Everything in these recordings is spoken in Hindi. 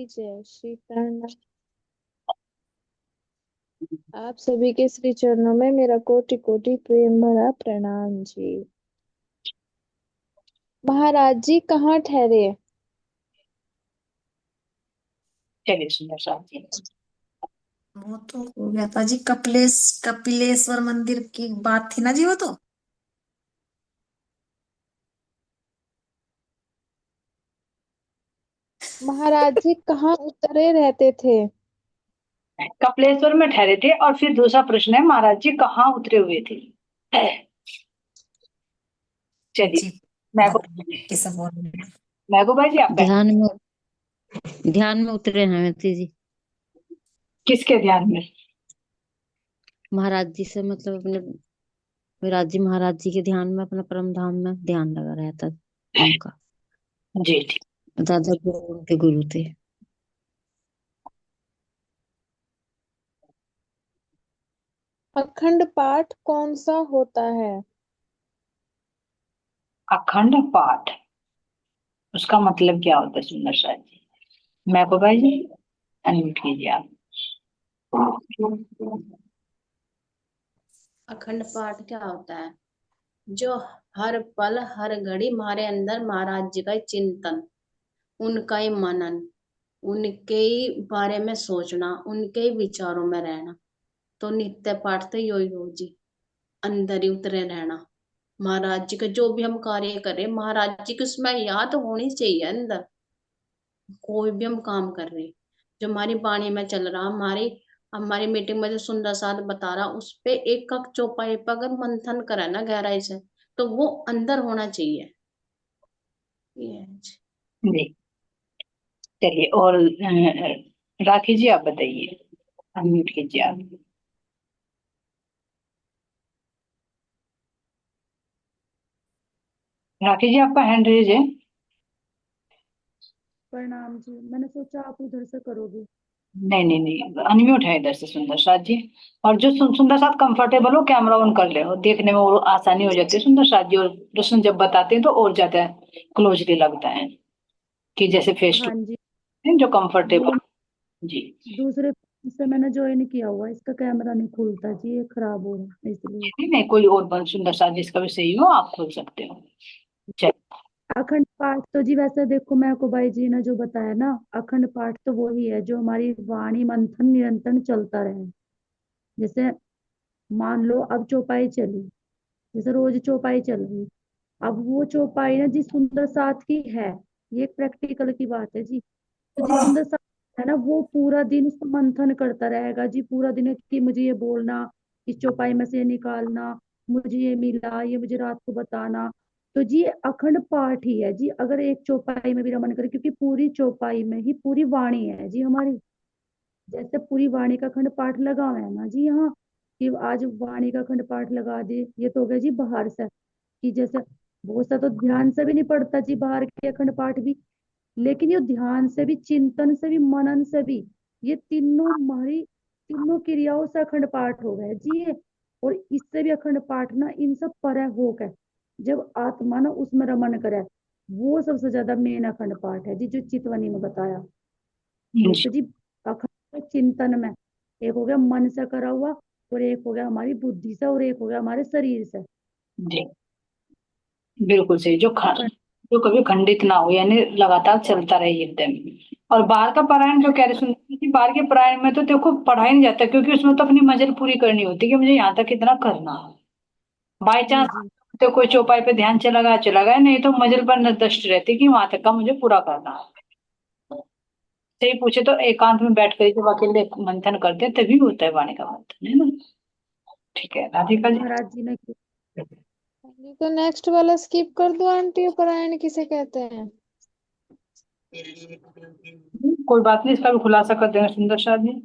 जय श्री कृष्ण। आप सभी के श्री चरणों में मेरा कोटि कोटि प्रेम भरा प्रणाम जी। महाराज जी कहाँ ठहरे? चलिए सुंदर साहब जी। वो तो हो गया था जी। कपिलेश्वर मंदिर की बात थी ना जी वो तो। महाराज जी कहाँ उतरे रहते थे? कपिलेश्वर में ठहरे थे और फिर दूसरा प्रश्न है महाराज जी कहाँ उतरे हुए थे। चलिए जी महबूब बताइए कैसा बोल रहे हैं। महबूब भाई जी आपका है। ध्यान में उतरे हैं जी। किसके ध्यान में? महाराज जी से मतलब अपने विराट जी महाराज जी के ध्यान में अपना परम धाम में ध्यान लगा रहता उनका। जी ठीक। दादा गुरु उनके गुरु थे। अखंड पाठ कौन सा होता है? अखंड पाठ उसका मतलब क्या होता है सुंदर साहब जी? महबूब भाई जी अनम्यूट कीजिए आप। अखंड पाठ क्या होता है? जो हर पल हर घड़ी हमारे अंदर महाराज जी का ही चिंतन, उनका ही मनन, उनके ही बारे में सोचना, उनके ही विचारों में रहना। तो नित्य पाठ तो यही हो जी, अंदर ही उतरे रहना। महाराज जी का जो भी हम कार्य करें, महाराज जी की उसमें याद होनी चाहिए अंदर। कोई भी हम काम कर रहे, जो हमारी वाणी में चल रहा, हमारी हमारी मीटिंग में जो सुंदर साथ बता रहा, उस पे एक एक चौपाई पर अगर मंथन करे ना गहराई से, तो वो अंदर होना चाहिए। ये है जी। जी चलिए और राखी जी आप बताइए। अनम्यूट कीजिए आप। राखी जी आपका हैंड रेज है। प्रणाम जी। मैंने सोचा आप उधर से करोगे। नहीं नहीं नहीं अनम्यूट है इधर से सुंदर साथ जी। और जो सुंदर साथ कंफर्टेबल हो कैमरा ऑन कर ले, और देखने में और आसानी हो जाती है सुंदर साथ जी। और प्रश्न जब बताते हैं तो और ज्यादा क्लोजली लगता है कि जैसे फेस हाँ टू जी। जो कंफर्टेबल। जी जी दूसरे से मैंने ज्वाइन किया हुआ, इसका कैमरा नहीं खुलता जी, ये खराब हो रहा है इसलिए। नहीं नहीं कोई और बन सुंदर साथ जिसका भी सही हो आप खोल सकते हो। चलिए। अखंड पाठ तो जी वैसे देखो, मैं को भाई जी ने जो बताया ना, अखंड पाठ तो वही है जो हमारी वाणी मंथन निरंतर चलता रहे। जैसे मान लो अब चौपाई चली, जैसे रोज चौपाई चल रही, अब वो चौपाई ना जी सुंदर साथ की है। ये एक प्रैक्टिकल की बात है जी। तो जी सुंदर सा है ना, वो पूरा दिन उसको मंथन करता रहेगा जी, पूरा दिन कि मुझे ये बोलना, इस चौपाई में से ये निकालना, मुझे ये मिला, ये मुझे रात को बताना। तो जी ये अखंड पाठ ही है जी, अगर एक चौपाई में भी रमन करे, क्योंकि पूरी चौपाई में ही पूरी वाणी है जी हमारी। जैसे पूरी वाणी का खंड पाठ लगा हुआ है ना जी यहाँ, कि आज वाणी का खंड पाठ लगा दे, ये तो हो गया जी बाहर से। कि जैसे बहुत सा तो ध्यान से भी नहीं पढ़ता जी बाहर के अखंड पाठ भी, लेकिन ये ध्यान से भी, चिंतन से भी, मनन से भी, ये तीनों हमारी तीनों क्रियाओं से अखंड पाठ हो गए जी ये। और इससे भी अखंड पाठ ना इन सब परे हो गए, जब आत्मा ना उसमें रमन करे, वो सबसे ज्यादा मेन अखंड पाठ है जी, जो चितवनी में बताया। जी जैसे जी अखंड चिंतन में एक हो गया मन से करा हुआ, और एक हो गया हमारी बुद्धि से, और एक हो गया हमारे शरीर से। जी बिल्कुल सही। अखंड जो कभी खंडित ना हो यानी लगातार चलता रहे एकदम। और बाहर का पारायण जो कह रहे सुनते हैं, बाहर के पारायण में तो देखो पढ़ा ही नहीं जाता, क्योंकि उसमें तो अपनी मंजिल पूरी करनी होती है कि मुझे यहाँ तक कितना करना है। बाई जी चांस जी तो कोई चौपाई पे ध्यान चला गया, नहीं तो मंजिल पर निर्दिष्ट रहती कि वहां तक का मुझे पूरा करना है। सही पूछे तो एकांत में बैठ कर जब अकेले मंथन करते हैं तभी होता है वाणी का मंथन, है ना? ठीक है राधिका जी। महाराज जी ने ये तो नेक्स्ट वाला स्किप कर दो आंटी। परायण किसे कहते हैं? कोई बात नहीं, इसका भी खुलासा कर देंगे सुंदर शाह जी।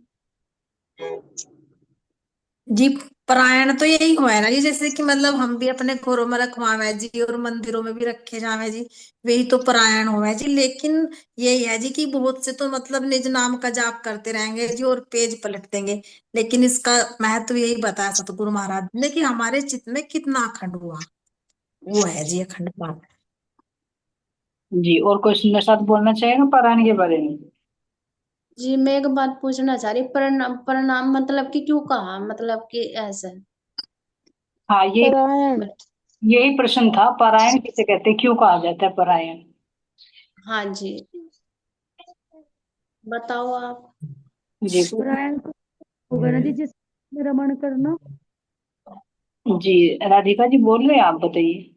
जी परायण तो यही हुआ है ना जी, जैसे कि मतलब हम भी अपने घरों में रखवावे जी और मंदिरों में भी रखे जावे जी, वही तो परायण हुआ है जी। लेकिन यही है जी कि बहुत से तो मतलब निज नाम का जाप करते रहेंगे जी और पेज पलट देंगे। लेकिन इसका महत्व यही बताया सतगुरु महाराज ने कि हमारे चित्त में कितना अखंड हुआ, वो है जी अखंड पाठ। जी और कोई सुंदर साथ बोलना चाहेगा पारायण के बारे में? जी मैं एक बात पूछना चाह रही, प्रणाम प्रणाम मतलब कि क्यों कहा, मतलब कि ऐसे। हाँ, ये परायण। यही प्रश्न था, परायण किसे कहते हैं, क्यों कहा जाता है परायण? हाँ जी, बताओ आप। जी परायण तो होगा ना जी जिसमें रमण करना। जी, राधिका जी बोल रहे हैं, आप बताइए।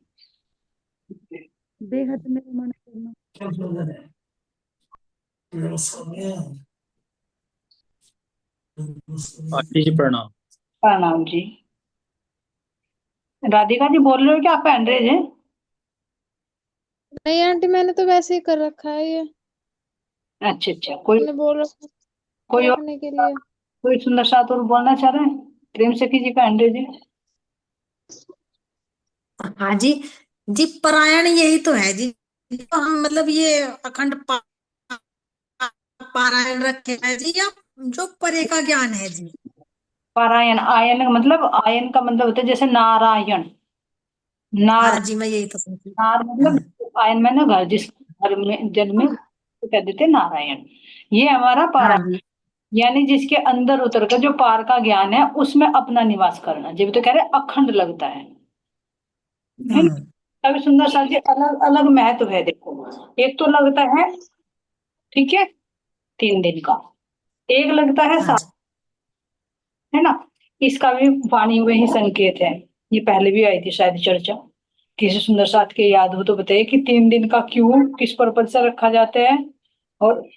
बेहद में रमण करना। आंटी जी प्रणाम। प्रणाम जी। राधिका जी बोल रहे हो कि आप एंड्रेज हैं? नहीं आंटी, मैंने तो वैसे ही कर रखा है ये। अच्छा अच्छा, कोई मैंने बोल रखा कोई और, रखने के लिए। कोई सुंदर साथ और बोलना चाह रहे हैं? प्रेम से कीजिए का एंड्रेज है। हाँ जी। जी परायण यही तो है जी, तो हम मतलब ये अखंड पारायण रखे हैं जी, या जो परे का ज्ञान है जी। पारायण, आयन का मतलब, आयन का मतलब होता है जैसे नारायण, नार, हाँ जी, मैं यही तो सोची। नार मतलब आयन में ना घर, जिस घर में जन्मे तो कह देते हैं नारायण। ये हमारा हाँ पारायण, जी। यानी जिसके अंदर उतर कर जो पार का ज्ञान है उसमें अपना निवास करना, जब तो कह रहे हैं अखंड लगता है ना? हम्म। काफी सुंदर सा जी, अलग अलग महत्व है देखो। एक तो लगता है, ठीक है, 3 दिन का, एक लगता है हाँ 7, जी। है ना? इसका भी वाणी में ही संकेत है। ये पहले भी आई थी शायद चर्चा, किसी सुंदर साथ के याद हो तो बताइए कि 3 दिन का क्यों, किस पर्पज से रखा जाता है, और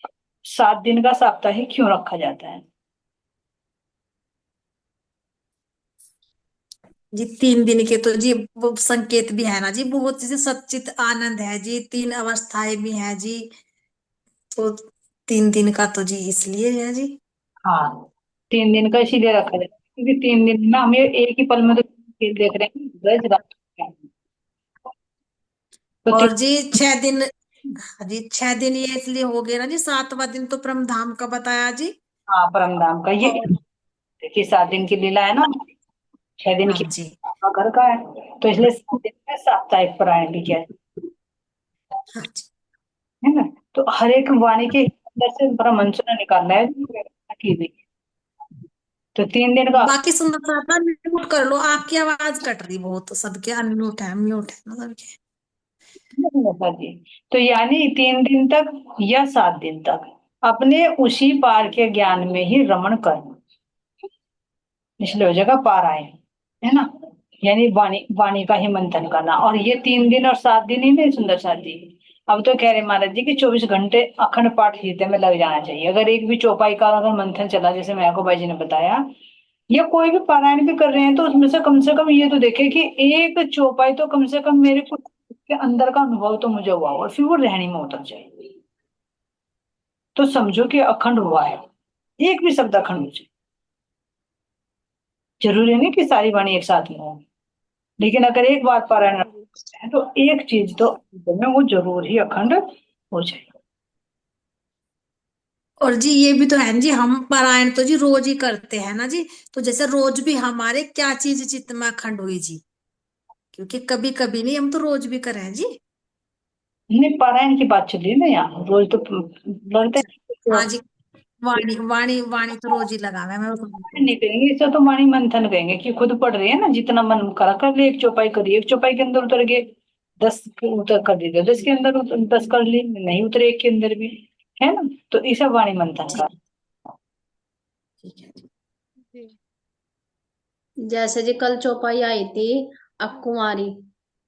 7 दिन का साप्ताहिक क्यों रखा जाता है? जी 3 दिन के तो जी वो संकेत भी है ना जी, बहुत जैसे सच्चित आनंद है जी, 3 अवस्थाएं भी है जी, तो 3 दिन का तो जी इसलिए है जी। हाँ, 3 दिन का इसीलिए रखा जाता है क्योंकि 3 दिन में हम ये एक ही पल में तो देख रहे हैं ब्रज रात, तो और जी 6 दिन, हाँ जी 6 दिन ये इसलिए हो गए ना जी, 7वां दिन तो परम धाम का बताया जी। हाँ, परम धाम का ये, और देखिए 7 दिन की लीला है ना, 6 दिन हाँ की जी। आपका घर का है, तो इसलिए 7 दिन में साप्ताहिक पारायण भी किया है हाँ जी। है ना? तो हर एक वाणी के अंदर से बड़ा मंत्र निकालना है की भी, तो 3 दिन का। बाकी सुंदर साथा म्यूट कर लो, आपकी आवाज कट रही बहुत, तो सबके अनम्यूट है, म्यूट है ना सबके। लता जी, तो यानी 3 दिन तक या 7 दिन तक अपने उसी पार के ज्ञान में ही रमण करना, इसलिए हो जाएगा पारायण, है ना? यानी वाणी वाणी का ही मंथन करना, और ये 3 दिन और 7 दिन ही नहीं सुंदर साथ जी। अब तो कह रहे महाराज जी कि 24 घंटे अखंड पाठ हृदय में लग जाना चाहिए, अगर एक भी चौपाई का अगर मंथन चला, जैसे मैको भाई जी ने बताया, या कोई भी पारायण भी कर रहे हैं, तो उसमें से कम ये तो देखे कि एक चौपाई तो कम से कम मेरे को के अंदर का अनुभव तो मुझे हुआ और फिर वो रहनी में उतर जाए, तो समझो कि अखंड हुआ है, एक भी शब्द अखंड हो जाए। जरूरी नहीं कि सारी वाणी एक साथ में हो, लेकिन अगर एक बार पारायण हाँ जी। है तो एक चीज तो में वो जरूर ही अखंड हो जाए। और जी ये भी तो है ना जी, हम पारायण तो जी रोज ही करते हैं ना जी, तो जैसे रोज भी हमारे क्या चीज चित्त में अखंड हुई जी, क्योंकि कभी कभी नहीं, हम तो रोज भी करें हैं जी। नहीं, पारायण की बात चल रही है ना यहाँ, रोज तो लगता अच्छा। है तो हाँ जी। वाणी वाणी वाणी तो रोज ही लगावे, मैं वो समझ रही नहीं थी। करेंगे, इसे तो वाणी मंथन कहेंगे कि खुद पढ़ रहे हैं ना, जितना मन करा कर लिए, एक चौपाई करिए, एक चौपाई के अंदर उतर गए, 10 उतर कर दीजिए, 10 के अंदर 10 कर ली, नहीं उतरे एक के अंदर भी, है ना? तो इसे वाणी मंथन का। ठीक। ठीक है जी। जी। जैसे जी कल चौपाई आई थी, कुंवारी,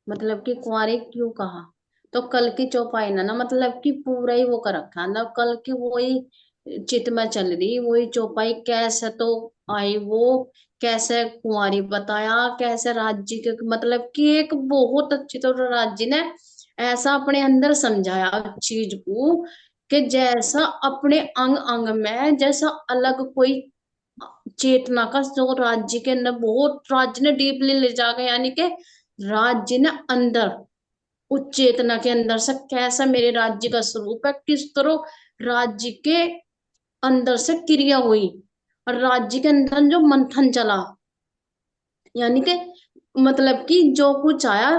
मतलब कि कुंवारी क्यों कहा, तो कल की चौपाई ना मतलब कि पूरा ही वो कर रखा ना, कल की वही चित में चल रही, वही चौपाई कैसे तो आई वो, कैसे कुंवारी बताया, कैसे राज्य के मतलब कि एक बहुत अच्छी तरह राज्य ने ऐसा अपने अंदर समझाया चीज को, कि जैसा अपने अंग अंग में जैसा अलग कोई चेतना का जो राज्य के अंदर बहुत राज्य ने डीपली ले जाकर, यानी कि राज्य ने अंदर उस चेतना के अंदर से कैसा मेरे राज्य का स्वरूप है, किस तरह राज्य के अंदर से क्रिया हुई, और राज्य के अंदर जो मंथन चला, यानी कि मतलब कि जो कुछ आया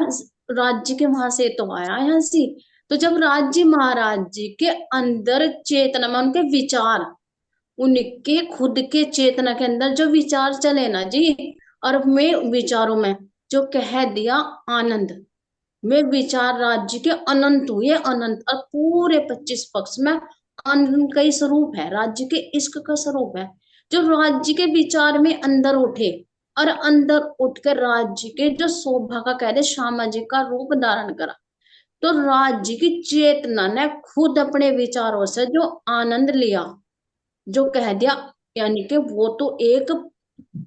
राज्य के वहां से तो आया यहाँ से, तो जब राज्य महाराज जी के अंदर चेतना में उनके विचार उनके खुद के चेतना के अंदर जो विचार चले ना जी, और मैं विचारों में जो कह दिया आनंद, मैं विचार राज्य के अनंत हुए अनंत, और पूरे 25 पक्ष में आनंद का ही स्वरूप है, राज्य के इश्क का स्वरूप है। जो राज्य के विचार में अंदर उठे और अंदर उठकर राज्य के जो शोभा का कह दे सामाजिक का रूप धारण करा, तो राज्य की चेतना ने खुद अपने विचारों से जो आनंद लिया, जो कह दिया, यानी कि वो तो एक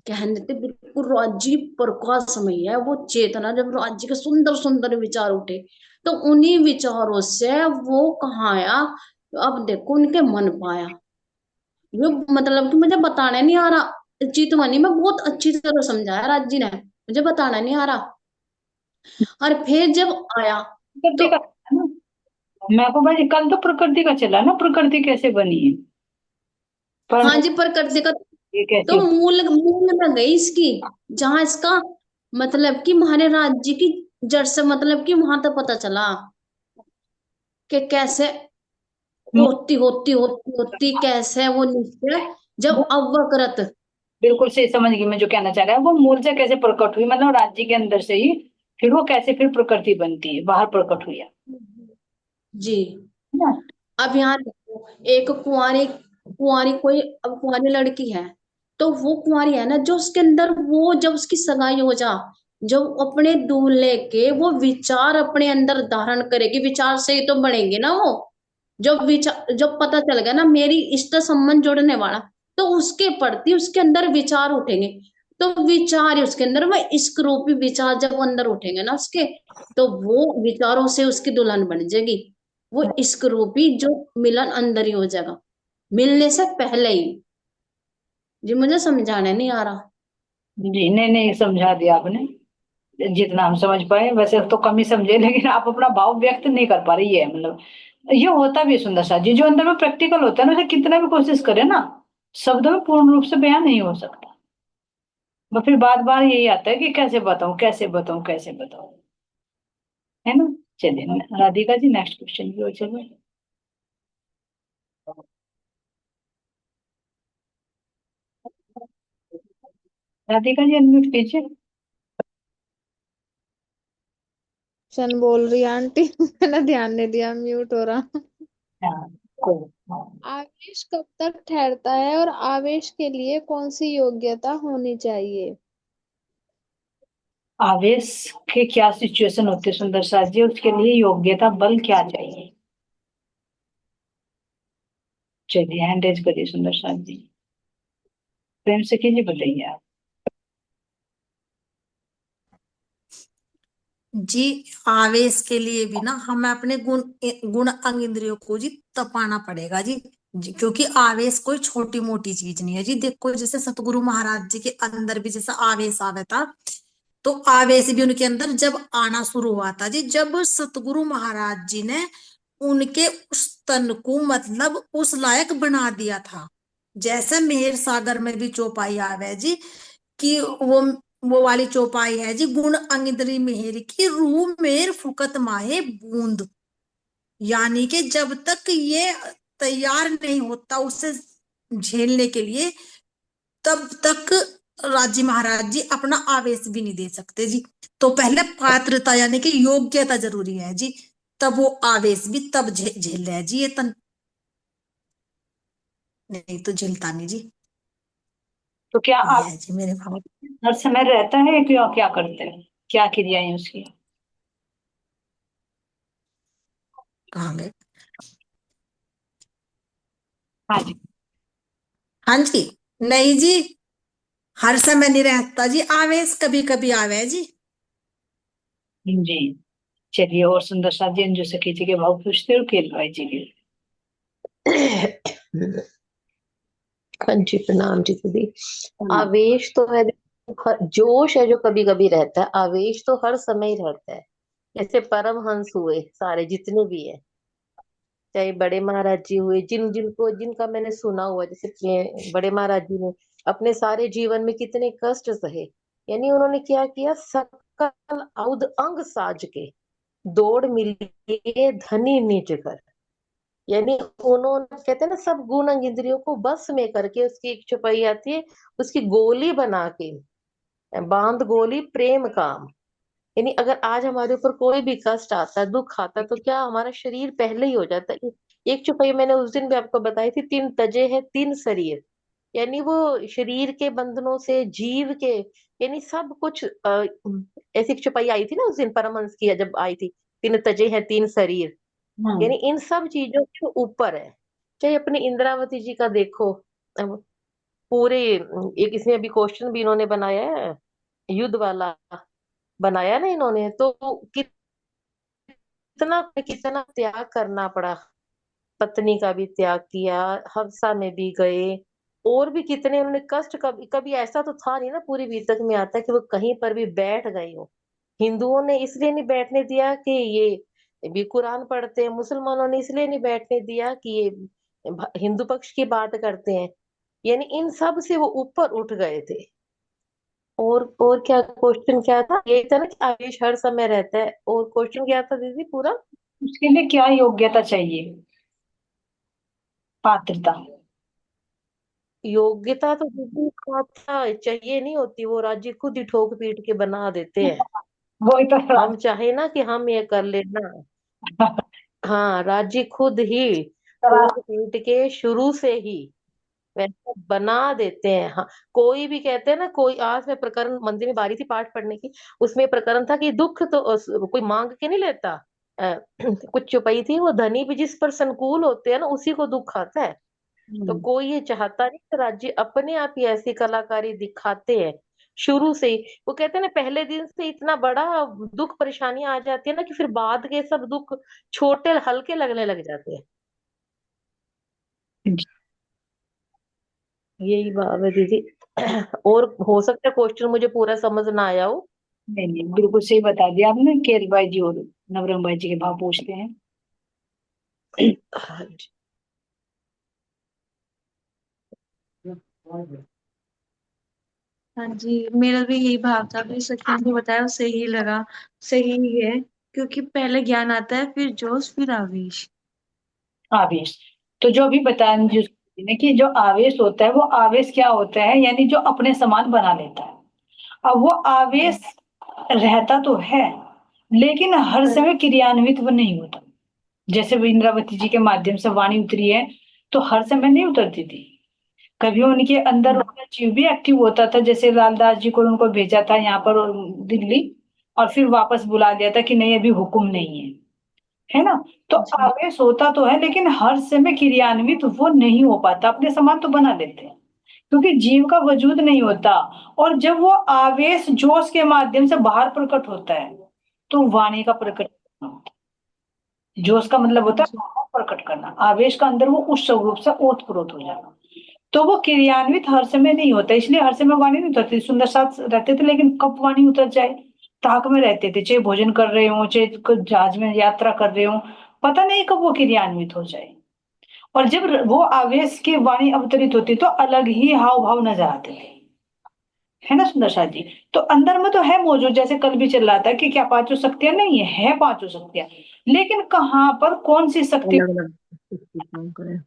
कहने थे बिल्कुल राज्य प्रकाशमय है वो चेतना। जब राज्य के सुंदर सुंदर विचार उठे, तो उन्हीं विचारों से वो कहाँ आया, अब देखो उनके मन पाया। ये मतलब कि मुझे बताने नहीं आ रहा, चितवनी में बहुत अच्छी तरह समझाया राज जी ने, मुझे बताना नहीं आ रहा। और फिर जब आया प्रकृति तो का है ना। मैं को भाई कल तो प्रकृति का चला ना, प्रकृति कैसे बनी है, पर हाँ जी, प्रकृति का ये तो कैसे। मूल मूल में गई इसकी, जहां इसका मतलब कि हमारे राज्य की जड़ से मतलब कि वहां तक पता चला कि कैसे होती होती होती होती कैसे वो निश्चय जब अवकृत। बिल्कुल सही समझ गई मैं जो कहना चाह रहा है, वो मूल से कैसे प्रकट हुई, मतलब राज्य के अंदर से ही फिर वो कैसे फिर प्रकृति बनती है, बाहर प्रकट हुई है जी, ना। अब यहाँ देखो, एक कुंवारी कुंवारी कोई अब कुंवारी लड़की है, तो वो कुंवारी है ना, जो उसके अंदर वो जब उसकी सगाई हो जा, जब अपने दूल्हे के वो विचार अपने अंदर धारण करेगी, विचार से ही तो बढ़ेंगे ना वो। जब विचार जब पता चल गया ना मेरी इष्ट संबंध जोड़ने वाला, तो उसके प्रति उसके अंदर विचार उठेंगे। तो विचार ही उसके अंदर वह इश्क रूपी विचार जब अंदर उठेंगे ना उसके, तो वो विचारों से उसकी दुल्हन बन जाएगी। वो इश्क रूपी जो मिलन अंदर ही हो जाएगा, मिलने से पहले ही। जी मुझे समझाने नहीं आ रहा। जी नहीं नहीं, समझा दिया आपने जितना हम समझ पाए, वैसे तो कम ही समझे, लेकिन आप अपना भाव व्यक्त नहीं कर पा रही है, मतलब ये होता भी है सुंदर सा जी, जो अंदर में प्रैक्टिकल होता है ना, उसे कितना भी कोशिश करे ना, शब्दों में पूर्ण रूप से बयान नहीं हो सकता। बस फिर बार बार यही आता है कि कैसे बताऊं कैसे बताऊं कैसे बताऊं, है ना। चलिए राधिका जी नेक्स्ट क्वेश्चन की ओर चलिए। राधिका जी अनम्यूट कीजिए। शन बोल रही है आंटी। मैंने ध्यान नहीं दिया, म्यूट हो रहा। हाँ, कोई हाँ। आवेश कब तक ठहरता है और आवेश के लिए कौन सी योग्यता होनी चाहिए? आवेश के क्या सिचुएशन होते हैं सुंदर साथ जी, उसके लिए योग्यता बल क्या चाहिए। चलिए हैंड रेज करिए सुंदर साथ जी, प्रेम से कीजिए, बताइए आप। जी, आवेश के लिए भी ना हमें अपने गुण गुण अंग इंद्रियों को जी तपाना पड़ेगा जी, क्योंकि आवेश कोई छोटी मोटी चीज नहीं है जी। देखो जैसे सतगुरु महाराज जी के अंदर भी जैसा आवेश आवे था, तो आवेश भी उनके अंदर जब आना शुरू हुआ था जी, जब सतगुरु महाराज जी ने उनके उस तन को मतलब उस लायक बना दिया था। जैसे मेहर सागर में भी चौपाई आवे जी, कि वो वाली चौपाई है जी, गुण अंगिद्री मेहर की रूह मेर फुकत माहे बूंद। यानी कि जब तक ये तैयार नहीं होता उसे झेलने के लिए, तब तक राजी महाराज जी अपना आवेश भी नहीं दे सकते जी। तो पहले पात्रता यानी कि योग्यता जरूरी है जी, तब वो आवेश भी तब झेल रहे हैं जी ये तन, नहीं तो झेलता नहीं जी। तो क्या ये आप है जी मेरे भाव। हर समय रहता है, क्यों क्या करते हैं, क्या क्रियाएं उसकी। कहाँ गए? हाँ जी। हाँ जी, नहीं जी, हर समय नहीं रहता जी आवेश, कभी कभी आवे जी। जी चलिए, और सुंदर साथ जी अंजू सखी जी के भाव पूछते हो केल भाई जी के। हाँ जी, प्रणाम जी दीदी। आवेश तो है, जोश है जो कभी कभी रहता है, आवेश तो हर समय ही रहता है। जैसे परमहंस हुए सारे जितने भी है, चाहे बड़े महाराज जी हुए, जिनका मैंने सुना हुआ, जैसे कि बड़े महाराज जी ने अपने सारे जीवन में कितने कष्ट सहे, यानी उन्होंने क्या किया, सकल औध अंग साज के दौड़ मिलिए धनी निज घर। यानी उन्होंने, कहते हैं ना, सब गुण अंग इंद्रियों को बस में करके, उसकी एक चौपाई आती है, उसकी गोली बना के, बांध गोली प्रेम काम। यानी अगर आज हमारे ऊपर कोई भी कष्ट आता है, दुख आता है, तो क्या हमारा शरीर पहले ही हो जाता है। एक चौपाई मैंने उस दिन भी आपको बताई थी, तीन तजे है तीन शरीर। यानी वो शरीर के बंधनों से, जीव के, यानी सब कुछ ऐसी एक चौपाई आई थी ना उस दिन परमहंस की, जब आई थी, तीन तजे हैं तीन शरीर। यानी इन सब चीजों के ऊपर है। चाहे अपनी इंद्रावती जी का देखो, अब पूरे, एक इसमें अभी क्वेश्चन भी इन्होंने बनाया है, युद्ध वाला बनाया ना इन्होंने, तो कितना कितना त्याग करना पड़ा। पत्नी का भी त्याग किया, हफ्सा में भी गए, और भी कितने उन्होंने कष्ट। कभी कभी ऐसा तो था नहीं ना, पूरी वितक में आता है कि वो कहीं पर भी बैठ गए हो। हिंदुओं ने इसलिए नहीं बैठने दिया कि ये भी कुरान पढ़ते हैं, मुसलमानों ने इसलिए नहीं बैठने दिया कि ये हिंदू पक्ष की बात करते हैं। यानी इन सब से वो ऊपर उठ गए थे। और क्या क्वेश्चन क्या था, ये था ना कि आवेश हर समय रहता है, और क्वेश्चन क्या था दीदी पूरा? उसके लिए क्या योग्यता चाहिए, पात्रता? योग्यता तो दीदी पात्रता चाहिए नहीं होती, वो राज्य खुद ही ठोक पीट के बना देते हैं। वही तो हम चाहे ना कि हम ये कर लेना, हाँ, राज्य खुद ही ठोक पीट के शुरू से ही वैसा बना देते हैं। हाँ, कोई भी, कहते हैं ना, कोई, आज मैं प्रकरण मंदिर में बारी थी पाठ पढ़ने की, उसमें प्रकरण था कि दुख तो कोई मांग के नहीं लेता। कुछ चुपाई थी, वो धनी भी जिस पर संकुल होते हैं ना, उसी को दुख आता है। तो कोई ये चाहता नहीं कि राज्य अपने आप ही ऐसी कलाकारी दिखाते हैं शुरू से ही। वो कहते हैं ना, पहले दिन से इतना बड़ा दुख परेशानी आ जाती है ना, कि फिर बाद के सब दुख छोटे हल्के लगने लग जाते हैं। यही बात है दीदी। और हो सकता है क्वेश्चन मुझे पूरा समझ ना आया हो। नहीं नहीं, बिल्कुल सही बता दिया आपने। केल भाई जी और नवरंग भाई जी के भाव पूछते हैं। हाँ जी। हाँ जी, मेरा भी यही भाव था, भी सत्या ने बताया सही ही लगा, सही ही है, क्योंकि पहले ज्ञान आता है, फिर जोश, फिर आवेश। आवेश, तो जो अभी बताया ने कि जो आवेश होता है, वो आवेश क्या होता है, यानी जो अपने समान बना लेता है। अब वो आवेश रहता तो है, लेकिन हर समय क्रियान्वित वो नहीं होता। जैसे वो इंद्रावती जी के माध्यम से वाणी उतरी है, तो हर समय नहीं उतरती थी। कभी उनके अंदर उनका जीव भी एक्टिव होता था, जैसे लालदास जी को उनको भेजा था यहाँ पर दिल्ली, और फिर वापस बुला दिया था कि नहीं अभी हुक्म नहीं है ना। तो आवेश होता तो है, लेकिन हर समय क्रियान्वित वो नहीं हो पाता। अपने समान तो बना लेते हैं, क्योंकि जीव का वजूद नहीं होता। और जब वो आवेश जोश के माध्यम से बाहर प्रकट होता है, तो वाणी का प्रकट होता है। जोश का मतलब होता है बाहर प्रकट करना, आवेश का अंदर वो उस स्वरूप से ओतप्रोत हो जाना। तो वो क्रियान्वित हर समय नहीं होता, इसलिए हर समय वाणी नहीं उतरती। सुंदर साथ रहते थे, लेकिन कब वाणी उतर जाए, ताक में रहते थे, चाहे भोजन कर रहे हो, चाहे जहाज में यात्रा कर रहे हो, पता नहीं कब वो क्रियान्वित हो जाए। और जब वो आवेश की वाणी अवतरित होती, तो अलग ही हाव भाव नजर आते थे, है ना सुंदर साथ जी। तो अंदर में तो है मौजूद, जैसे कल भी चल रहा था कि क्या पांचों शक्तियां नहीं है पांचों शक्तियां, लेकिन कहाँ पर कौन सी शक्ति। अलग अलग काम करें।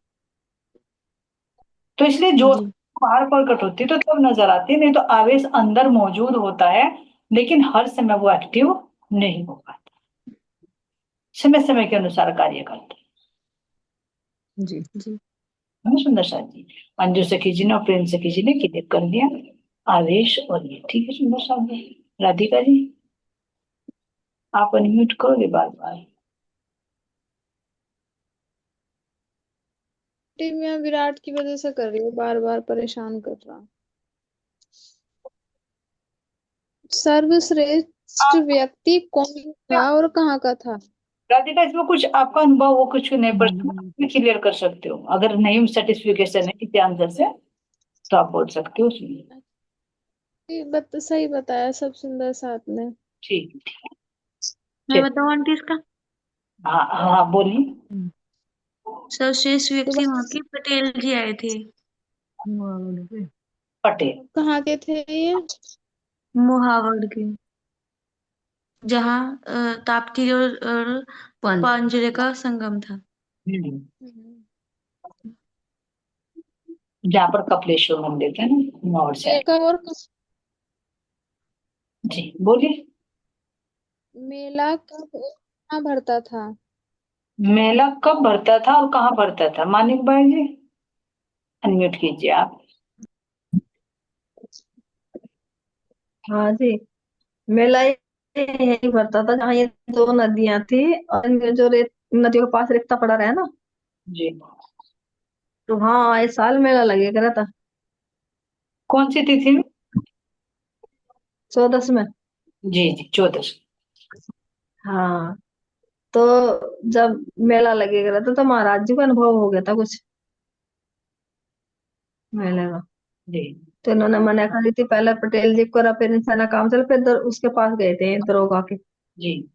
तो इसलिए जो जी। बाहर प्रकट होती है तो तब नजर आती है, नहीं तो आवेश अंदर मौजूद होता है, लेकिन हर समय वो एक्टिव नहीं हो पाता, समय समय के अनुसार कार्य करता जी जी। है ना सुंदर साथ जी। अंजू सखी जी ने और प्रेम सखी जी ने क्लियर कर दिया आवेश और ये, ठीक है सुंदर साथ जी। राधिका जी आप अनम्यूट करोगे बार बार? टीम में विराट की वजह से कर रही है, बार बार परेशान कर रहा। सर्वश्रेष्ठ आप व्यक्ति कौन था और कहाँ का था? राधिका इसमें कुछ आपका अनुभव हो, कुछ नहीं, प्रश्न क्लियर कर सकते हो। अगर नहीं सेटिस्फिकेशन है किसी आंसर से, तो आप बोल सकते हो उसमें। सही बताया सब सुंदर साथ में। ठीक। मैं बताऊं आंटी इसका? हाँ हाँ बोलिए। सर्वश्रेष्ठ व्यक्ति दोबारा वहां के पटेल जी आए थे, पटेल। कहाँ के थे ये? मोहावड़ के, जहाँ ताप्ती और पांजरे का संगम था। जहाँ पर कपिलेश्वर मंदिर था ना, नॉर्थ साइड। एक और जी बोलिए। मेला कब और कहाँ भरता था? मेला कब भरता था और कहाँ भरता था, मानिक भाई जी अनम्यूट कीजिए आप। हाँ जी, मेला यही भरता था जहाँ ये दो नदियां थी और इनमें जो रेत नदियों के पास रेता पड़ा रहा है ना, जी तो हाँ इस साल मेला लगेगा रहता कौन सी तिथि में? 14 में। जी जी 14। हाँ, तो जब मेला लगेगा रहता तो महाराज जी को अनुभव हो गया था कुछ मेले का। जी तो इन्होंने मना करी थी, पहले पटेल जी को करा, फिर इंसाना काम चला, फिर उसके पास गए थे दरोगा के। जी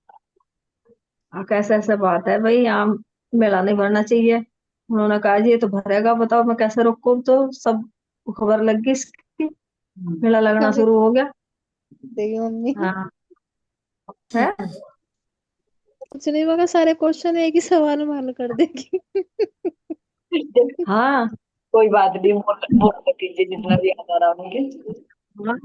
कैसे ऐसे बात है भाई, यहाँ मेला नहीं भरना चाहिए। उन्होंने कहा जी ये तो भरेगा, बताओ मैं कैसे रोकूं, तो सब खबर लग गई इसकी, मेला लगना अभी शुरू हो गया। देगी मम्मी। हाँ है। कुछ नहीं, मगर सारे क्वेश्चन एक ही सवाल में हल कर देगी। हाँ कोई बात नहीं, बोल दीजिए जितना भी याद आ रहा होंगे। हाँ।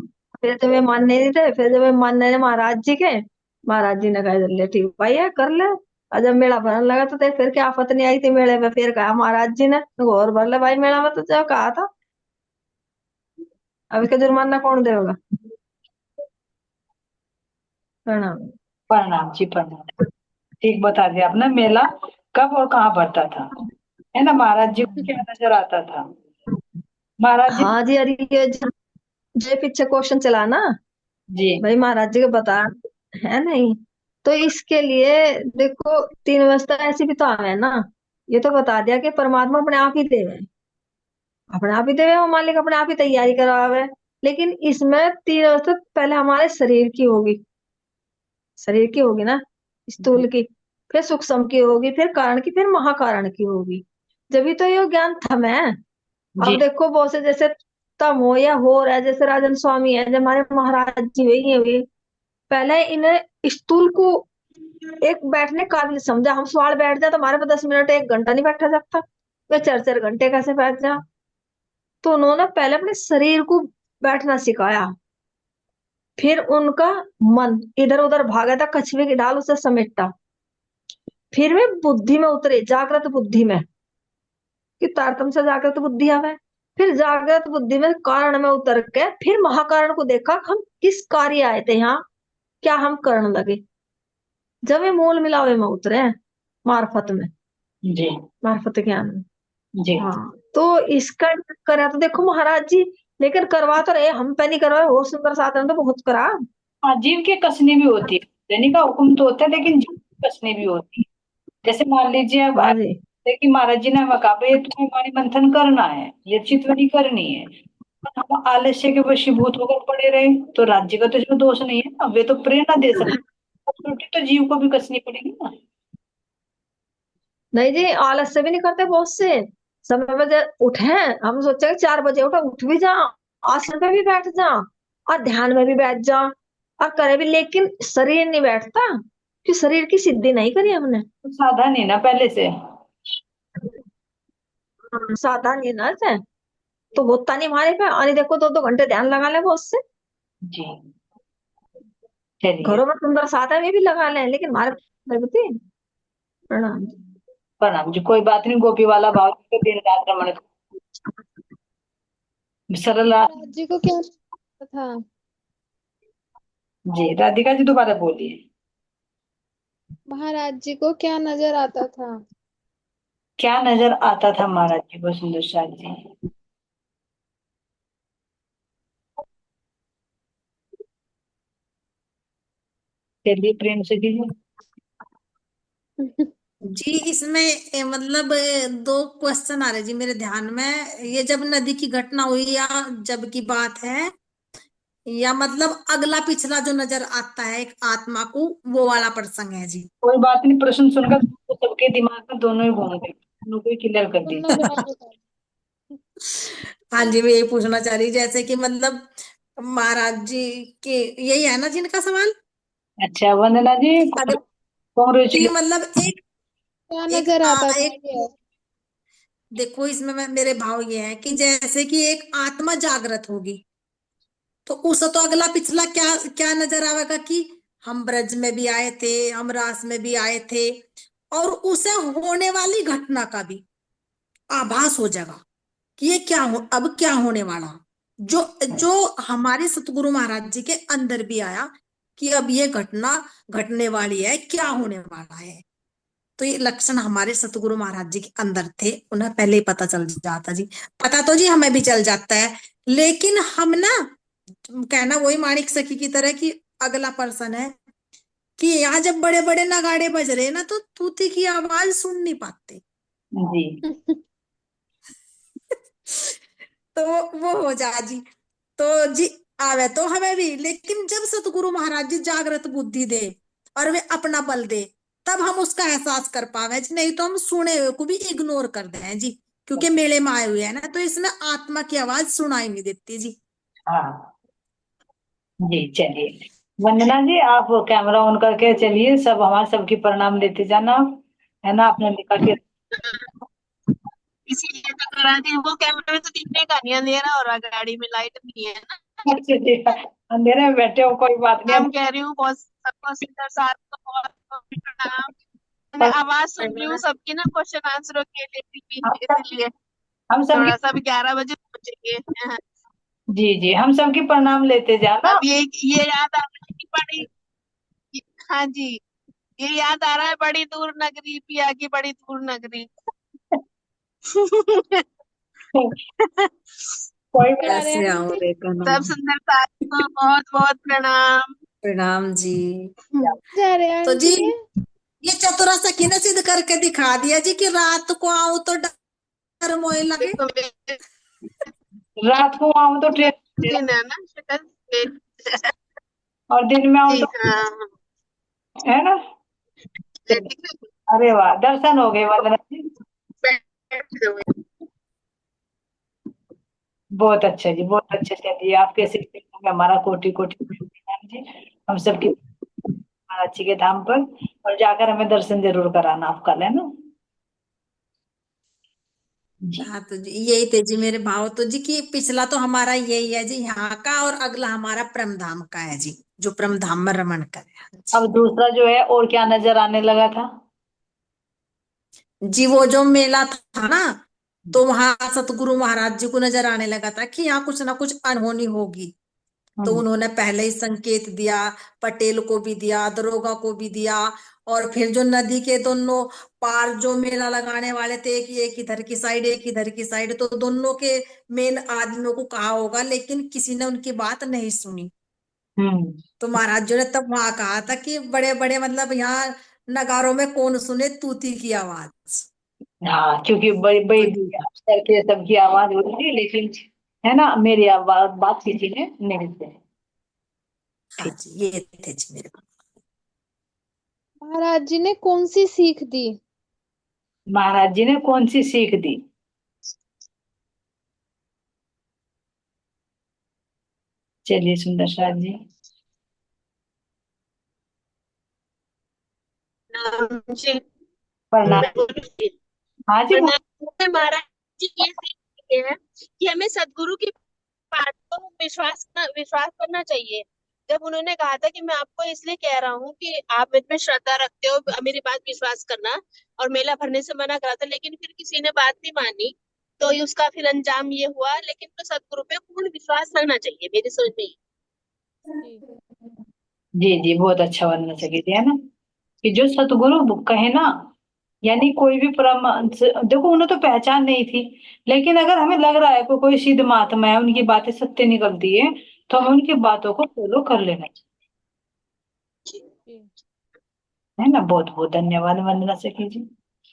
फिर जब ये मानने नहीं थे, फिर जब ये मानने महाराज जी के, महाराज जी ने कहा ले ठीक भाई है कर ले। और जब मेला भरने लगा तो देख फिर क्या आफत नहीं आई थी मेले में, फिर कहा महाराज जी ने तो और भर ले भाई मेला में, तो जब कहा था अब इसका जुर्माना कौन देगा। प्रणाम। प्रणाम जी प्रणाम। ठीक बता दिया आपने, मेला कब और कहाँ भरता था, है ना? महाराज जी को क्या नजर आता था? महाराज जी। हाँ जी, अरे ये जो पीछे क्वेश्चन चला ना जी भाई महाराज जी को बता, है नहीं, तो इसके लिए देखो तीन अवस्था ऐसी भी तो है ना। ये तो बता दिया कि परमात्मा अपने आप ही देवे, अपने आप ही देवे, वो मालिक अपने आप ही तैयारी करावे। लेकिन इसमें तीन अवस्था पहले हमारे शरीर की होगी, शरीर की होगी ना, स्थूल की, फिर सूक्ष्म की होगी, फिर कारण की, फिर महाकारण की होगी। जब तो ये ज्ञान थम है। जी अब देखो बहुत से जैसे तम हो या हो रहा है, जैसे राजन स्वामी है, जब हमारे महाराज जी हुई, पहले इन्हें स्थूल को एक बैठने काबिल समझा। हम सवाल बैठ जाए तो हमारे पे 10 मिनट 1 घंटा नहीं बैठा सकता, वे 4 4 घंटे कैसे बैठ जा। तो उन्होंने पहले अपने शरीर को बैठना सिखाया, फिर उनका मन इधर उधर भागा था, कछुए की ढाल उसे समेटा, फिर वे बुद्धि में उतरे, जागृत बुद्धि में, कि तारतम से जागृत बुद्धि आवे। फिर जागृत बुद्धि में कारण में उतर के फिर महाकारण को देखा कि हम किस कार्य आए थे यहाँ, क्या हम करने लगे। जब ये मूल मिलावे में उतरे मार्फत में, जी मार्फत ज्ञान में। जी हाँ, तो इसका करा तो देखो महाराज जी, लेकिन करवा तो रहे, हम पे नहीं करवाए, और सुंदर साधन तो बहुत करा। हाँ, जीव की कसनी भी होती है, देने का हुक्म तो होता है लेकिन जीव की कसनी भी होती है। जैसे मान लीजिए अब हाँ जी। देखिए महाराज जी ने हमें कहा भाई तुम्हें वाणी मंथन करना है, ये चितवनी करनी है, पर हम आलस्य के वशीभूत होकर पड़े रहे तो राज्य का तो इसमें दोष नहीं है ना, वे तो प्रेरणा दे सकते हैं, त्रुटि तो जीव को भी कसनी पड़ेगी ना। नहीं जी, आलस से भी नहीं करते बहुत से, समय बजे उठे, हम सोचे 4 बजे उठे, उठ भी जा, आसन पे भी बैठ जा, और ध्यान में भी बैठ जा, और करे भी, लेकिन शरीर नहीं बैठता, कि शरीर की सिद्धि नहीं करी हमने। तो सावधान है ना पहले से। सावधान ये ना से तो होता नहीं हमारे पे, और देखो 2 2 घंटे ध्यान लगा ले बहुत से, जी चलिए। घरों में सुंदर साधन में भी लगा ले, लेकिन हमारे प्रगति। प्रणाम। प्रणाम जी, कोई बात नहीं, गोपी वाला भाव तो दिन रात रमण सरल महाराज जी को क्या लगता था? जी राधिका जी दोबारा बोलिए। महाराज जी को क्या नजर आता था? क्या नजर आता था महाराज जी को सुंदर साथ जी? चलिए प्रेम से कीजिए। जी इसमें मतलब दो क्वेश्चन आ रहे जी मेरे ध्यान में। ये जब नदी की घटना हुई या जब की बात है, या मतलब अगला पिछला जो नजर आता है एक आत्मा को, वो वाला प्रसंग है जी। कोई बात नहीं, प्रश्न सुनकर तो सबके दिमाग में दोनों ही घूम गए, दोनों को ही क्लियर कर दोनों दीजिए। जवाब बता। हाँ जी, मैं यही पूछना चाह रही, जैसे कि मतलब महाराज जी के, यही है ना जिनका सवाल? अच्छा वंदना जी, अगर कि कॉन्ग्रेचुलेशन। मतलब एक क्या एक नजर आता था एक ये? देखो इसमें मेरे भाव ये है कि जैसे कि एक आत्मा जागृत होगी, तो उस तो अगला पिछला क्या क्या नजर आवेगा कि हम ब्रज में भी आए थे, हम रास में भी आए थे, और उसे होने वाली घटना का भी आभास हो जाएगा कि ये क्या हो, अब क्या होने वाला, जो जो हमारे सतगुरु महाराज जी के अंदर भी आया कि अब ये घटना घटने वाली है, क्या होने वाला है। तो ये लक्षण हमारे सतगुरु महाराज जी के अंदर थे, उन्हें पहले ही पता चल जाता जी। पता तो जी हमें भी चल जाता है, लेकिन हम ना कहना वही माणिक सखी की तरह कि अगला पर्सन है कि यहाँ जब बड़े बड़े नगाड़े बज रहे हैं ना, तो तूती की आवाज सुन नहीं पाते। जी तो वो हो जा जी। तो जी आवे तो हमें भी, लेकिन जब सतगुरु महाराज जी जागृत बुद्धि दे और वे अपना बल दे, तब हम उसका एहसास कर पावे जी। नहीं तो हम सुने हुए को भी इग्नोर कर दें जी, क्योंकि मेले में आए हुए हैं ना, तो इसमें आत्मा की आवाज सुनाई नहीं देती जी। हाँ जी। चलिए वंदना जी, आप कैमरा ऑन करके चलिए, सब हमारे सबकी प्रणाम देते जाना, है ना, आपने लिखा के। इसीलिए तो करा दी, वो कैमरे में तो दिखने का नहीं, अंधेरा हो रहा, गाड़ी में लाइट नहीं है ना। अंधेरे में बैठे हो, कोई बात नहीं। हम कह रही हूँ बहुत सबको, सिंगर साहब को बहुत बहुत प्रणाम। मैं आवाज सुन रही हूँ सबकी ना, क्वेश्चन आंसरों के लिए भी, इसीलिए हम सबकी, थोड़ा सा भी 11 बजे पहुंचेंगे। जी जी, हम सबकी प्रणाम लेते जाना। अब ये याद आ रहा है कि बड़ी, हाँ जी, ये याद आ रहा है, बड़ी दूर नगरी पिया की बड़ी दूर नगरी। कोई जा रहे कैसे हैं आओ आंटी? रेखा सब नाम। सुंदर साथ को बहुत बहुत प्रणाम। प्रणाम जी। जा रहे हैं तो जी आंटी? ये चतुरा सखी ने सिद्ध करके दिखा दिया जी कि रात को आओ तो डर मोए लगे। देखो मेरे रात को आऊं तो ट्रेन, दिन है ना शक्ल मेरी। और दिन में आऊं जी तो, हाँ। है ना। अरे वाह, दर्शन हो गए वंदना जी। बहुत अच्छा जी, बहुत अच्छा। चलिए आपके शिक्षक में हमारा कोटि कोटि प्रणाम जी। हम सबकी महाराज जी के धाम पर, और जाकर हमें दर्शन जरूर कराना आप कल, है ना जी। हाँ तो जी यही थे जी मेरे भाव तो जी कि पिछला तो हमारा यही है जी यहाँ का, और अगला हमारा परम धाम का है जी, जो परम धाम में रमण करे। हाँ अब दूसरा जो है, और क्या नजर आने लगा था? जी वो जो मेला था ना, तो वहां सतगुरु महाराज जी को नजर आने लगा था कि यहाँ कुछ ना कुछ अनहोनी होगी। तो हम्म उन्होंने पहले ही संकेत दिया, पटेल को भी दिया, दरोगा को भी दिया, और फिर जो नदी के दोनों पार जो मेला लगाने वाले थे, एक इधर की साइड एक इधर की साइड, तो दोनों के मेन आदमियों को कहा होगा, लेकिन किसी ने उनकी बात नहीं सुनी। हम्म। तो महाराज जी ने तब वहां कहा था कि बड़े बड़े मतलब यहाँ नगारों में कौन सुने तूती की आवाज। हाँ, क्योंकि बड़ी तो बड़ी ये करके सबकी आवाज हो रही थी, लेकिन, है ना, मेरी आवाज बात किसी ने नहीं सुनी। हाँ ठीक। जी ये थे जी मेरे। महाराज जी ने कौन सी सीख दी? महाराज जी ने कौन सी सीख दी? चलिए सुंदर साथ जी। जी प्रणाम। हाँ जी महाराज जी ये सीख है कि हमें सदगुरु की बातों को विश्वास करना चाहिए। जब उन्होंने कहा था कि मैं आपको इसलिए कह रहा हूँ कि आप मुझ में श्रद्धा रखते हो, मेरी बात विश्वास करना, और मेला भरने से मना करा था, लेकिन फिर किसी ने बात नहीं मानी, तो उसका फिर अंजाम ये हुआ। लेकिन तो सदगुरु पे पूर्ण विश्वास करना चाहिए, मेरी सोच में। जी। जी जी, बहुत अच्छा बनना चाहिए थी, है ना, कि जो सतगुरु कहे ना, यानी कोई भी देखो उन्हें तो पहचान नहीं थी, लेकिन अगर हमें लग रहा है कोई सिद्ध महात्मा है, उनकी बातें सत्य निकलती है, तो हमें उनकी बातों को फॉलो कर लेना जी। चाहिए, है ना। बहुत बहुत धन्यवाद वंदना सखी जी।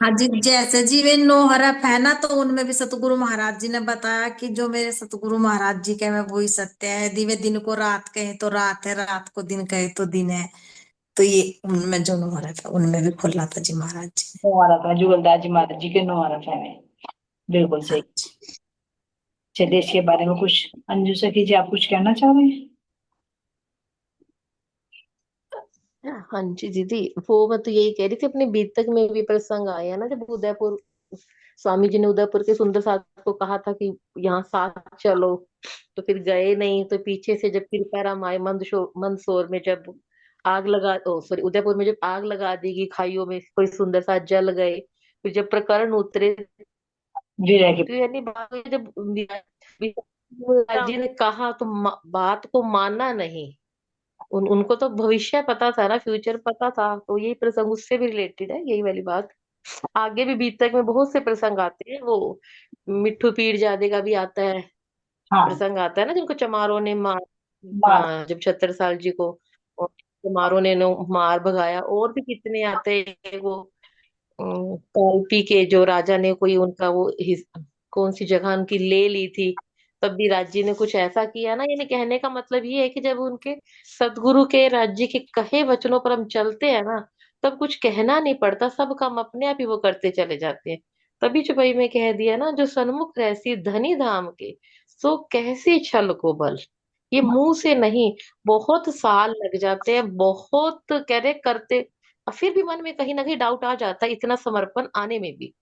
हाँ जी जैसे जी वे 9 हरफ है ना, तो उनमें भी सतगुरु महाराज जी ने बताया कि जो मेरे सतगुरु महाराज जी कहे वही सत्य है। यदि वे दिन को रात कहे तो रात है, रात को दिन कहे तो दिन है। तो ये उनमें जो 9 हरफ है उनमें भी खोला था जी महाराज जी ने। 9 आरफ है, जुगलदास जी महाराज जी के 9 आरफ है। बिल्कुल हाँ सही। चलिए इसके बारे में कुछ अंजू सखी जी आप कुछ कहना चाह रहे हैं? हाँ जी दीदी, वो मैं तो यही कह रही थी, अपने बीतक में भी प्रसंग आया ना, जब उदयपुर स्वामी जी ने उदयपुर के सुंदर साथ को कहा था कि यहाँ साथ चलो, तो फिर गए नहीं, तो पीछे से जब कृपाराम आए मंदसौर में, जब आग लगा, ओ सॉरी, उदयपुर में जब आग लगा दी गई खाइयों में, कोई सुंदर साथ जल गए, फिर जब प्रकरण उतरे, विजय की तो यानी बात हुई, जब विराज जी ने कहा तो बात को माना नहीं। उनको तो भविष्य पता था ना, फ्यूचर पता था, तो यही प्रसंग उससे भी रिलेटेड है, यही वाली बात। आगे भी बीतक में बहुत से प्रसंग आते हैं, वो मिट्ठू पीर जादे का भी आता है, हाँ प्रसंग आता है ना, जिनको चमारों ने मार, बात हाँ, जब छत्रसाल जी को और चमारों ने मार भगाया, और भी कितने आते हैं, वो कल्पी के जो राजा ने कोई उनका वो कौन सी जगह उनकी ले ली थी, तब भी राज्य ने कुछ ऐसा किया ना, यानी कहने का मतलब ये है कि जब उनके सदगुरु के राज्य के कहे वचनों पर हम चलते हैं ना, तब कुछ कहना नहीं पड़ता, सब काम अपने आप ही वो करते चले जाते हैं। तभी चुपई में कह दिया ना, जो सन्मुख रहसी धनी धाम के, सो कैसी छल को बल। ये मुंह से नहीं, बहुत साल लग जाते हैं, बहुत कह रहे करते, और फिर भी मन में कहीं ना कहीं डाउट आ जाता है, इतना समर्पण आने में भी।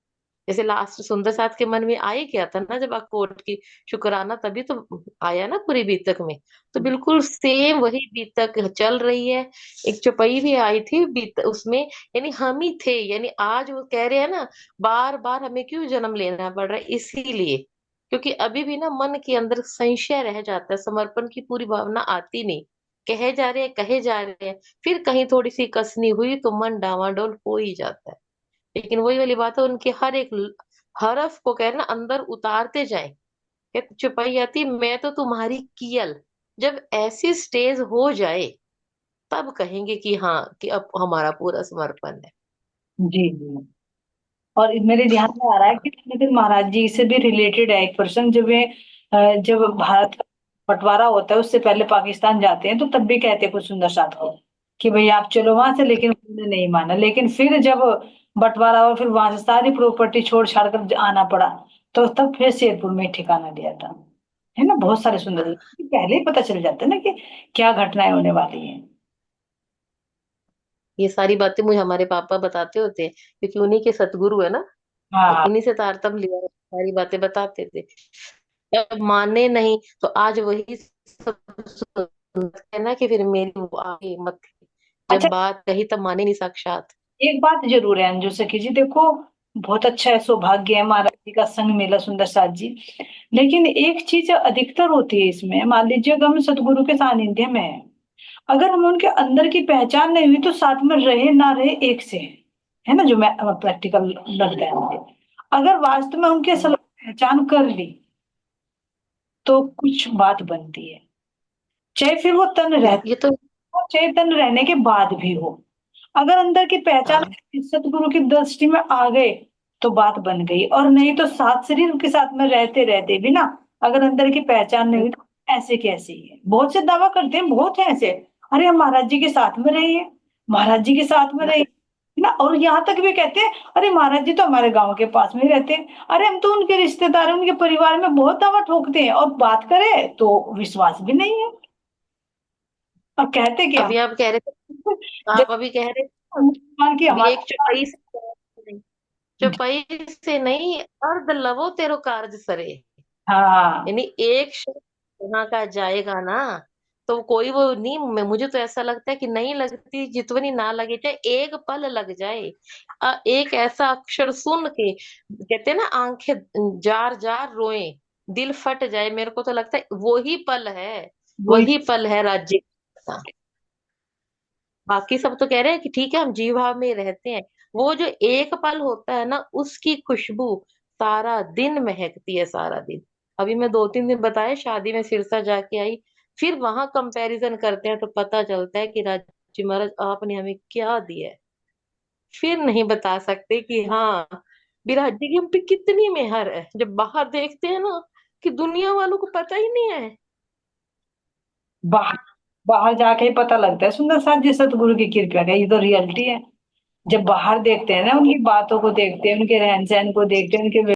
जैसे लास्ट सुंदर साथ के मन में आए क्या था ना, जब अकोट की शुक्राना, तभी तो आया ना पूरी बीतक में। तो बिल्कुल सेम वही बीतक चल रही है। एक चौपाई भी आई थी बीत उसमें, यानी हम ही थे, यानी आज वो कह रहे हैं ना, बार बार हमें क्यों जन्म लेना पड़ रहा है, इसीलिए क्योंकि अभी भी ना मन के अंदर संशय रह जाता है, समर्पण की पूरी भावना आती नहीं। कहे जा रहे हैं, कहे जा रहे हैं, फिर कहीं थोड़ी सी कसनी हुई तो मन डावाडोल हो ही जाता है। लेकिन वही वाली बात है, उनके हर एक हरफ को कह रहे ना, अंदर उतारते जाए। कहते चुपाई आती, मैं तो तुम्हारी कियल, जब ऐसी स्टेज हो जाए, तब कहेंगे कि हाँ, कि अब हमारा पूरा समर्पण है। जी जी। और मेरे ध्यान में आ रहा है कि फिर महाराज जी से भी रिलेटेड है एक प्रसंग, जब वे जब भारत का बंटवारा होता है उससे पहले पाकिस्तान जाते हैं, तो तब भी कहते हैं कुछ सुंदर साथ को कि भाई आप चलो वहां से, लेकिन उन्होंने नहीं माना। लेकिन फिर जब बंटवारा हुआ, फिर वहां से सारी प्रॉपर्टी छोड़ छाड़ कर आना पड़ा, तो तब फिर शेरपुर में ठिकाना दिया था। है ना, बहुत सारे सुंदर, पहले ही पता चल जाता है ना कि क्या घटनाएं होने वाली है। ये सारी बातें मुझे हमारे पापा बताते होते हैं, क्योंकि उन्हीं के सतगुरु है ना, तो हाँ इन्हीं से तारतम लिया है, सारी बातें बताते थे। जब माने नहीं, तो आज वही सब सुनते हैं ना, कि फिर मेरी वो आगे मत थी। जब अच्छा, बात कही तब माने नहीं साक्षात। एक बात जरूर है अंजू सखी जी, देखो बहुत अच्छा है, सौभाग्य है महाराज जी का संग मिला सुंदर साथ जी। लेकिन एक चीज अधिकतर होती है इसमें, मान लीजिए अगर हम सतगुरु के सानिध्य में है, अगर हम उनके अंदर की पहचान नहीं हुई, तो साथ में रहे ना रहे एक से है ना, जो मैं प्रैक्टिकल लगता है मुझे। अगर वास्तव में उनके असल पहचान कर ली, तो कुछ बात बनती है, चाहे फिर वो तन रहते ये तो हो, चाहे तन रहने के बाद भी हो। अगर अंदर की पहचान हाँ, सतगुरु की दृष्टि में आ गए, तो बात बन गई। और नहीं तो साथ शरीर के साथ में रहते रहते भी ना, अगर अंदर की पहचान नहीं हुई, तो ऐसे कैसे ही है। बहुत से दावा करते हैं, बहुत है ऐसे, अरे हम महाराज जी के साथ में रहे हैं, महाराज जी के साथ में रहे हैं, ना। और यहाँ तक भी कहते हैं, अरे महाराज जी तो हमारे गांव के पास में ही रहते हैं, अरे हम तो उनके रिश्तेदार हैं, उनके परिवार में, बहुत दावा ठोकते हैं। और बात करें तो विश्वास भी नहीं है। और कहते क्या, अभी आप कह रहे थे, जब आप अभी कह रहे थे, मुसलमान की अभी हमारे, एक चौपाई से नहीं, अर्ध लवो तेरो कार्य सरे। हाँ यानी एक शब्द वहां का जाएगा ना, तो कोई वो नहीं, मुझे तो ऐसा लगता है कि नहीं लगती जितनी ना लगे, चाहे एक पल लग जाए, एक ऐसा अक्षर सुन के, कहते हैं ना, आंखें जार जार रोए, दिल फट जाए, मेरे को तो लगता है वही पल है, वही। वही पल है राज्य का। बाकी सब तो कह रहे हैं कि ठीक है, हम जीव भाव में रहते हैं, वो जो एक पल होता है ना, उसकी खुशबू सारा दिन महकती है, सारा दिन। अभी मैं 2-3 दिन बताए, शादी में सिरसा जाके आई, फिर वहां कंपैरिजन करते हैं, तो पता चलता है कि राजी महाराज आपने हमें क्या दिया है। फिर नहीं बता सकते कि हाँ, विराट जी की हम पे कितनी मेहर है, जब बाहर देखते हैं ना, कि दुनिया वालों को पता ही नहीं है। बाहर बाहर जाके ही पता लगता है सुंदर साथ जी सतगुरु की कृपा का, ये तो रियलिटी है। जब बाहर देखते हैं ना, उनकी बातों को देखते हैं, उनके रहन सहन को देखते हैं, उनके